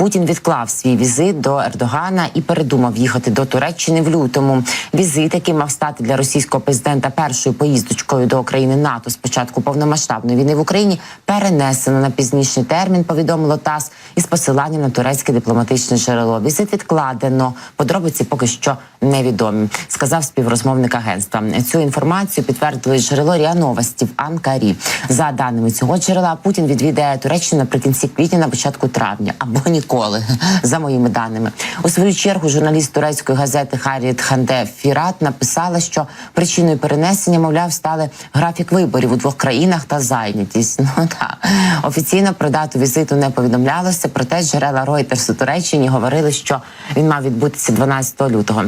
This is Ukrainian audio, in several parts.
Путін відклав свій візит до Ердогана і передумав їхати до Туреччини в лютому. Візит, який мав стати для російського президента першою поїздочкою до країни НАТО з початку повномасштабної війни в Україні, перенесено на пізніший термін, повідомило ТАСС із посиланням на турецьке дипломатичне джерело. Візит відкладено. Подробиці поки що невідомі, сказав співрозмовник агентства. Цю інформацію підтвердили джерело РІА Новості в Анкарі. За даними цього джерела, Путін відвідає Туреччину наприкінці квітня, на початку травня. Або ніколи, за моїми даними. У свою чергу журналіст турецької газети Харіет Ханде Фірат написала, що причиною перенесення, мовляв, стали графік виборів у двох країнах та зайнятість. Ну так. Офіційно про дату візиту не повідомлялося, проте джерела Reuters у Туреччині говорили, що він мав відбутися 12 лютого.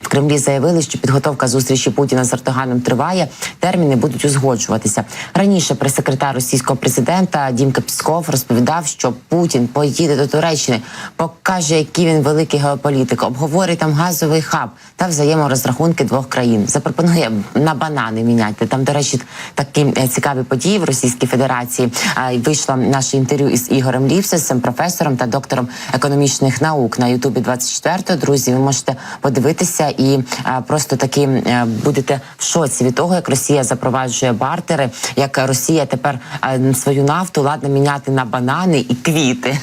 В Кремлі заявили, що підготовка зустрічі Путіна з Ердоганом триває, терміни будуть узгоджуватися. Раніше прес-секретар російського президента Дімка Пісков розповідав, що Путін поїде до Туреччини, покаже, який він великий геополітик, обговорить там газовий хаб та взаєморозрахунки двох країн. Запропонує на банани міняти. Там, до речі, такі цікаві події в Російській Федерації. Вийшло наше інтерв'ю із Ігорем Лівсесом, професором та доктором економічних наук на Ютубі 24. Друзі, ви можете подивитися і просто таки будете в шоці від того, як Росія запроваджує бартери, як Росія тепер свою нафту ладна міняти на банани і квіти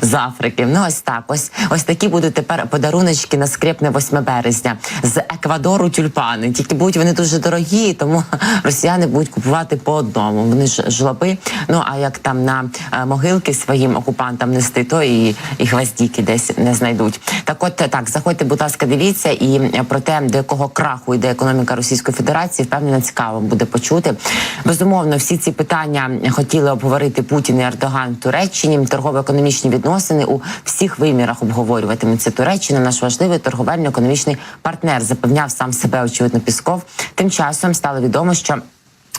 з Африки. Ну ось так, ось такі будуть тепер подаруночки на скрепне 8 березня. З Еквадору тюльпани. Тільки будуть вони дуже дорогі, тому росіяни будуть купувати по одному. Вони ж жлоби. Ну а як там на могилки своїм окупантам нести, то і гвоздіки десь не знайдуть. Так от, так, заходьте, будь ласка, дивіться, і про те, до якого краху йде економіка Російської Федерації, впевнено, цікаво буде почути. Безумовно, всі ці питання хотіли обговорити Путін і Ердоган в Туреччині. Торгово-економічні відносини у всіх вимірах обговорюватиметься. Туреччина – наш важливий торговельно-економічний партнер, запевняв сам себе, очевидно, Пісков. Тим часом стало відомо, що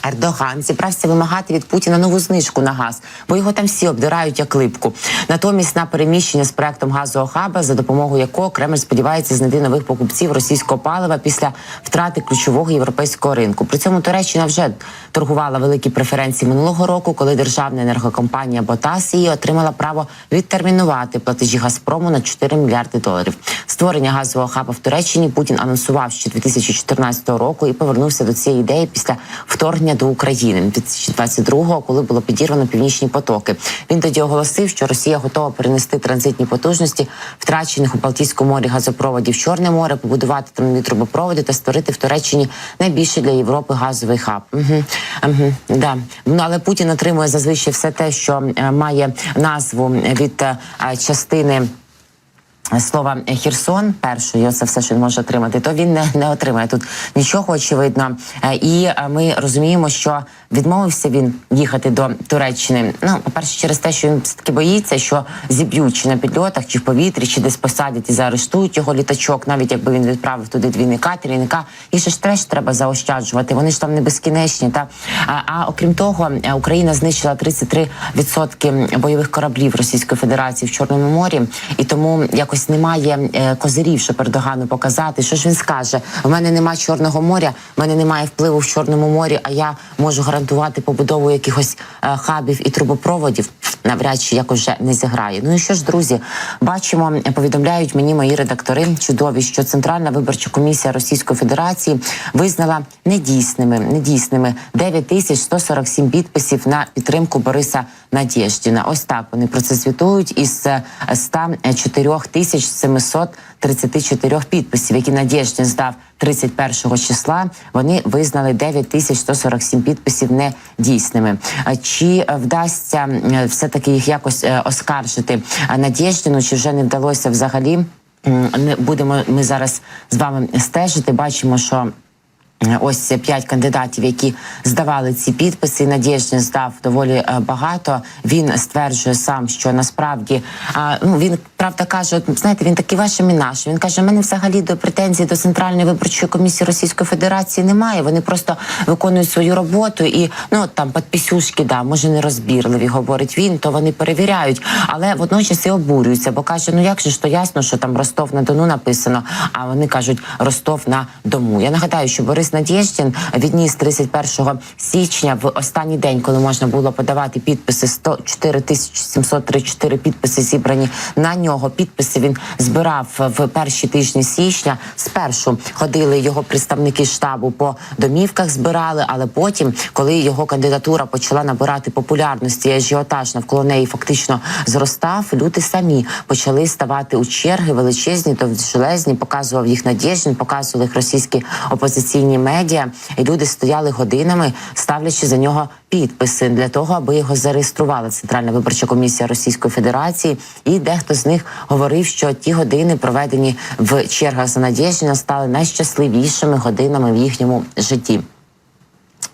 Ердоган зібрався вимагати від Путіна нову знижку на газ, бо його там всі обдирають як липку. Натомість на переміщення з проектом газового хаба, за допомогою якого Кремль сподівається знайти нових покупців російського палива після втрати ключового європейського ринку. При цьому Туреччина вже торгувала великі преференції минулого року, коли державна енергокомпанія «Ботас» її отримала право відтермінувати платежі «Газпрому» на $4 мільярди. Створення газового хаба в Туреччині Путін анонсував ще 2014 року і повернувся до цієї ідеї після вторгнення до України 2022-го, коли було підірвано північні потоки. Він тоді оголосив, що Росія готова перенести транзитні потужності втрачених у Балтійському морі газопроводів в Чорне море, побудувати там нові трубопроводи та створити в Туреччині найбільший для Європи газовий хаб. Да. Але Путін отримує зазвичай все те, що має назву від частини слова Херсон першою, це все, що він може отримати, то він не отримає тут нічого, очевидно. І ми розуміємо, що відмовився він їхати до Туреччини. Ну, по-перше, через те, що він все-таки боїться, що зіб'ють чи на підльотах, чи в повітрі, чи десь посадять і заарештують його літачок, навіть якби він відправив туди двійника, трійника. І ще ж теж треба заощаджувати, вони ж там не безкінечні. Та? А окрім того, Україна знищила 33% бойових кораблів Російської Федерації в Чорному морі, і тому якось немає козирів, щоб Ердогану показати. Що ж він скаже? В мене немає Чорного моря, в мене немає впливу в Чорному морі, а я можу гарантувати побудову якихось хабів і трубопроводів. Навряд чи якось вже не зіграє. Ну і що ж, друзі, бачимо, повідомляють мені мої редактори чудові, що Центральна виборча комісія Російської Федерації визнала недійсними 9147 підписів на підтримку Бориса Надєждіна. Ось так вони про це звітують із 104 734 підписів, які Надєждін здав 31 числа, вони визнали 9147 підписів недійсними. Чи вдасться все-таки їх якось оскаржити Надєждіну, чи вже не вдалося взагалі? Будемо ми зараз з вами стежити. Бачимо, що ось 5 кандидатів, які здавали ці підписи. Надєждін здав доволі багато. Він стверджує сам, що насправді, він, правда, каже, знаєте, він такий вашим і нашим. Він каже, в мене взагалі до претензій до Центральної виборчої комісії Російської Федерації немає. Вони просто виконують свою роботу і, там, підписюшки, може, нерозбірливі, говорить він, то вони перевіряють. Але водночас і обурюються, бо каже, як же ж то ясно, що там Ростов-на-Дону написано, а вони кажуть Ростов-на-Дому. Я нагадаю, що Борис Денис Надєждін відніс 31 січня, в останній день, коли можна було подавати підписи, 104 734 підписи зібрані на нього. Підписи він збирав в перші тижні січня. Спершу ходили його представники штабу по домівках, збирали, але потім, коли його кандидатура почала набирати популярності, ажіотаж навколо неї фактично зростав, люди самі почали ставати у черги величезні, довжелезні, показував їх Надєждін, показували їх російські опозиційні медіа, і люди стояли годинами, ставлячи за нього підписи для того, аби його зареєструвала Центральна виборча комісія Російської Федерації. І дехто з них говорив, що ті години, проведені в чергах за Надєждіна, стали найщасливішими годинами в їхньому житті.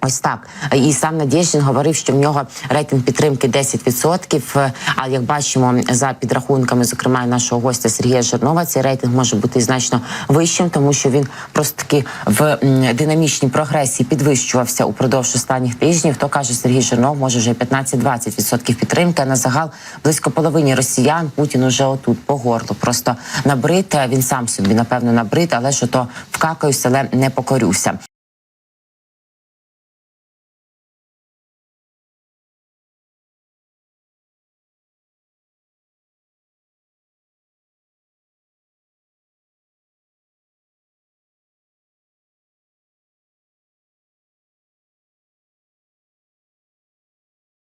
Ось так. І сам Надєждін говорив, що в нього рейтинг підтримки 10%, а як бачимо за підрахунками, зокрема, нашого гостя Сергія Жирнова, цей рейтинг може бути значно вищим, тому що він просто таки в динамічній прогресії підвищувався упродовж останніх тижнів. То, каже Сергій Жирнов, може вже 15-20% підтримки, а на загал близько половині росіян Путін уже отут по горлу. Просто набрид, він сам собі, напевно, набрид, але що то вкакаюся, але не покорюся.